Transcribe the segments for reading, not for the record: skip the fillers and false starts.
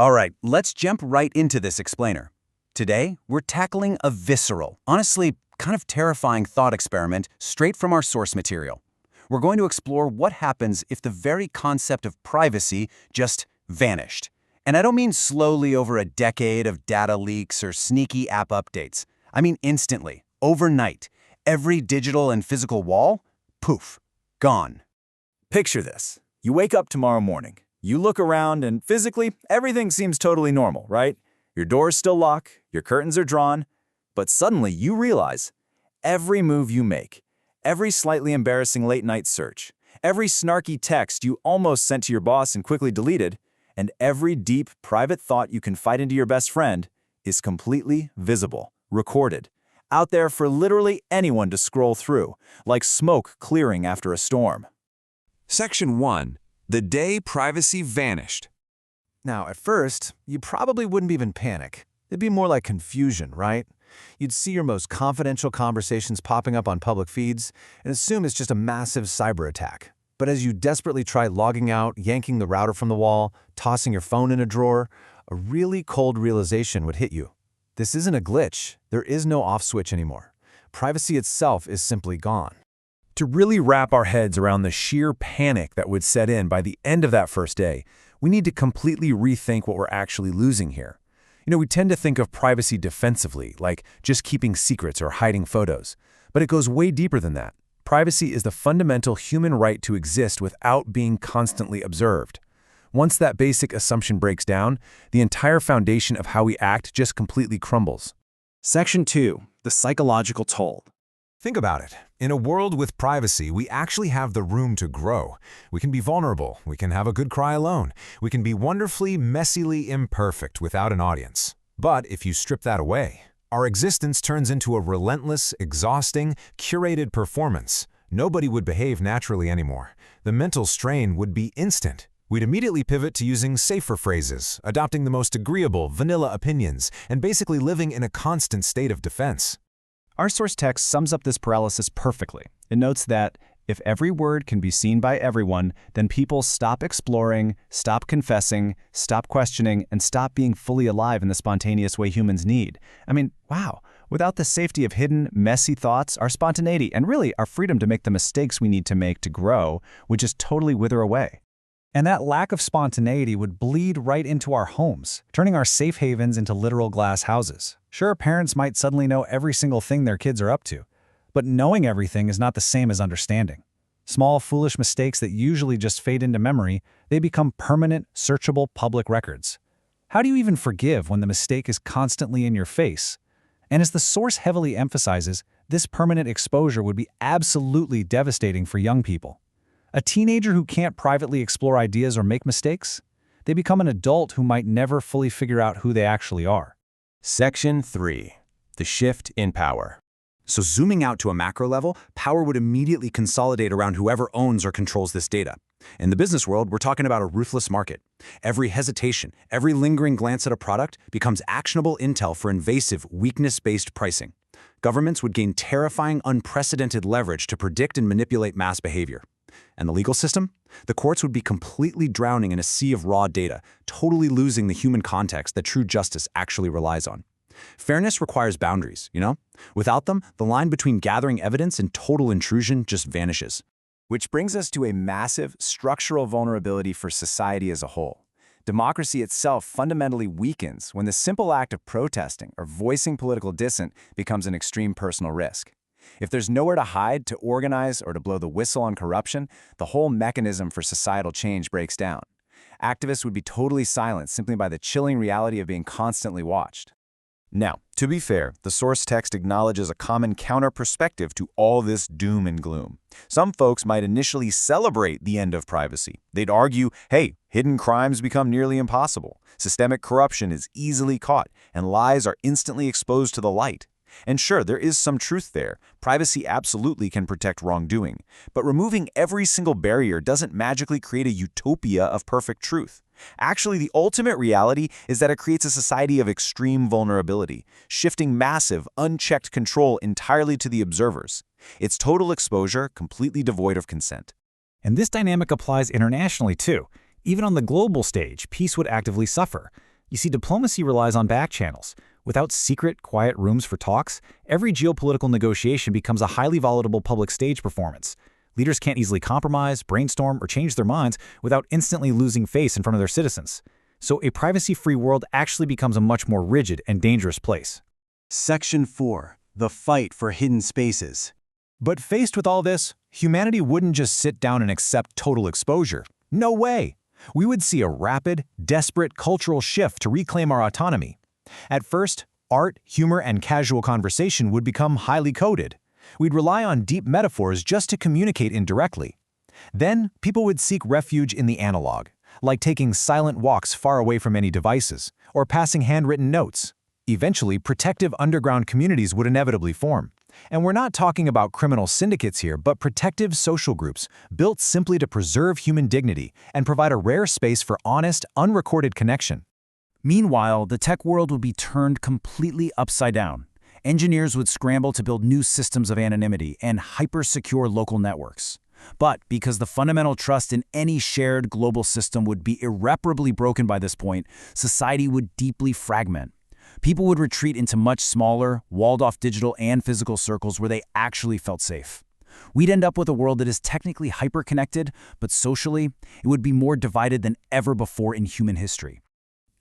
All right, let's jump right into this explainer. Today, we're tackling a visceral, honestly, kind of terrifying thought experiment straight from our source material. We're going to explore what happens if the very concept of privacy just vanished. And I don't mean slowly over a decade of data leaks or sneaky app updates. I mean instantly, overnight. Every digital and physical wall, poof, gone. Picture this. You wake up tomorrow morning. You look around and physically, everything seems totally normal, right? Your doors still lock, your curtains are drawn, but suddenly you realize every move you make, every slightly embarrassing late-night search, every snarky text you almost sent to your boss and quickly deleted, and every deep, private thought you confide into your best friend is completely visible, recorded, out there for literally anyone to scroll through, like smoke clearing after a storm. Section 1. The day privacy vanished. Now, at first, you probably wouldn't even panic. It'd be more like confusion, right? You'd see your most confidential conversations popping up on public feeds and assume it's just a massive cyber attack. But as you desperately try logging out, yanking the router from the wall, tossing your phone in a drawer, a really cold realization would hit you. This isn't a glitch. There is no off switch anymore. Privacy itself is simply gone. To really wrap our heads around the sheer panic that would set in by the end of that first day, we need to completely rethink what we're actually losing here. We tend to think of privacy defensively, like just keeping secrets or hiding photos. But it goes way deeper than that. Privacy is the fundamental human right to exist without being constantly observed. Once that basic assumption breaks down, the entire foundation of how we act just completely crumbles. Section 2. The psychological toll. Think about it. In a world with privacy, we actually have the room to grow. We can be vulnerable. We can have a good cry alone. We can be wonderfully, messily imperfect without an audience. But if you strip that away, our existence turns into a relentless, exhausting, curated performance. Nobody would behave naturally anymore. The mental strain would be instant. We'd immediately pivot to using safer phrases, adopting the most agreeable, vanilla opinions, and basically living in a constant state of defense. Our source text sums up this paralysis perfectly. It notes that if every word can be seen by everyone, then people stop exploring, stop confessing, stop questioning, and stop being fully alive in the spontaneous way humans need. I mean, wow. Without the safety of hidden, messy thoughts, our spontaneity, and really our freedom to make the mistakes we need to make to grow, would just totally wither away. And that lack of spontaneity would bleed right into our homes, turning our safe havens into literal glass houses. Sure, parents might suddenly know every single thing their kids are up to, but knowing everything is not the same as understanding. Small, foolish mistakes that usually just fade into memory, they become permanent, searchable public records. How do you even forgive when the mistake is constantly in your face? And as the source heavily emphasizes, this permanent exposure would be absolutely devastating for young people. A teenager who can't privately explore ideas or make mistakes? They become an adult who might never fully figure out who they actually are. Section 3. The shift in power. So zooming out to a macro level, power would immediately consolidate around whoever owns or controls this data. In the business world, we're talking about a ruthless market. Every hesitation, every lingering glance at a product becomes actionable intel for invasive, weakness-based pricing. Governments would gain terrifying, unprecedented leverage to predict and manipulate mass behavior. And the legal system? The courts would be completely drowning in a sea of raw data, totally losing the human context that true justice actually relies on. Fairness requires boundaries, Without them, the line between gathering evidence and total intrusion just vanishes. Which brings us to a massive structural vulnerability for society as a whole. Democracy itself fundamentally weakens when the simple act of protesting or voicing political dissent becomes an extreme personal risk. If there's nowhere to hide, to organize, or to blow the whistle on corruption, the whole mechanism for societal change breaks down. Activists would be totally silenced simply by the chilling reality of being constantly watched. Now, to be fair, the source text acknowledges a common counter-perspective to all this doom and gloom. Some folks might initially celebrate the end of privacy. They'd argue, hey, hidden crimes become nearly impossible, systemic corruption is easily caught, and lies are instantly exposed to the light. And sure, there is some truth there. Privacy absolutely can protect wrongdoing. But removing every single barrier doesn't magically create a utopia of perfect truth. Actually, the ultimate reality is that it creates a society of extreme vulnerability, shifting massive, unchecked control entirely to the observers. It's total exposure, completely devoid of consent. And this dynamic applies internationally too. Even on the global stage, peace would actively suffer. You see, diplomacy relies on back channels. Without secret, quiet rooms for talks, every geopolitical negotiation becomes a highly volatile public stage performance. Leaders can't easily compromise, brainstorm, or change their minds without instantly losing face in front of their citizens. So a privacy-free world actually becomes a much more rigid and dangerous place. Section 4. The fight for hidden spaces. But faced with all this, humanity wouldn't just sit down and accept total exposure. No way! We would see a rapid, desperate cultural shift to reclaim our autonomy. At first, art, humor, and casual conversation would become highly coded. We'd rely on deep metaphors just to communicate indirectly. Then, people would seek refuge in the analog, like taking silent walks far away from any devices, or passing handwritten notes. Eventually, protective underground communities would inevitably form. And we're not talking about criminal syndicates here, but protective social groups built simply to preserve human dignity and provide a rare space for honest, unrecorded connection. Meanwhile, the tech world would be turned completely upside down. Engineers would scramble to build new systems of anonymity and hyper-secure local networks. But because the fundamental trust in any shared global system would be irreparably broken by this point, society would deeply fragment. People would retreat into much smaller, walled-off digital and physical circles where they actually felt safe. We'd end up with a world that is technically hyper-connected, but socially, it would be more divided than ever before in human history.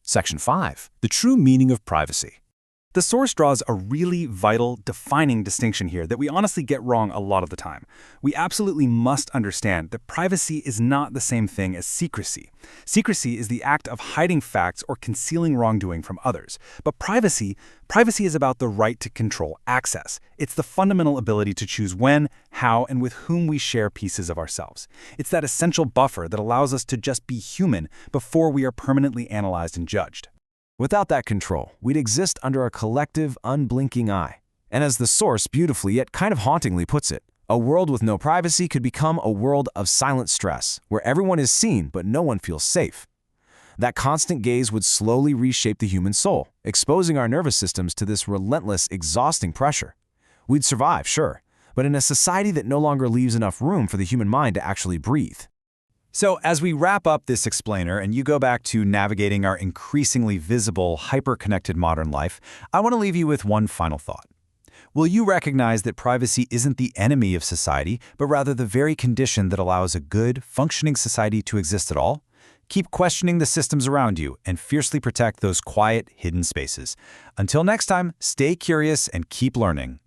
Section 5. The true meaning of privacy. The source draws a really vital, defining distinction here that we honestly get wrong a lot of the time. We absolutely must understand that privacy is not the same thing as secrecy. Secrecy is the act of hiding facts or concealing wrongdoing from others. But privacy is about the right to control access. It's the fundamental ability to choose when, how, and with whom we share pieces of ourselves. It's that essential buffer that allows us to just be human before we are permanently analyzed and judged. Without that control, we'd exist under a collective, unblinking eye. And as the source beautifully yet kind of hauntingly puts it, a world with no privacy could become a world of silent stress, where everyone is seen but no one feels safe. That constant gaze would slowly reshape the human soul, exposing our nervous systems to this relentless, exhausting pressure. We'd survive, sure, but in a society that no longer leaves enough room for the human mind to actually breathe. So as we wrap up this explainer and you go back to navigating our increasingly visible, hyper-connected modern life, I want to leave you with one final thought. Will you recognize that privacy isn't the enemy of society, but rather the very condition that allows a good, functioning society to exist at all? Keep questioning the systems around you and fiercely protect those quiet, hidden spaces. Until next time, stay curious and keep learning.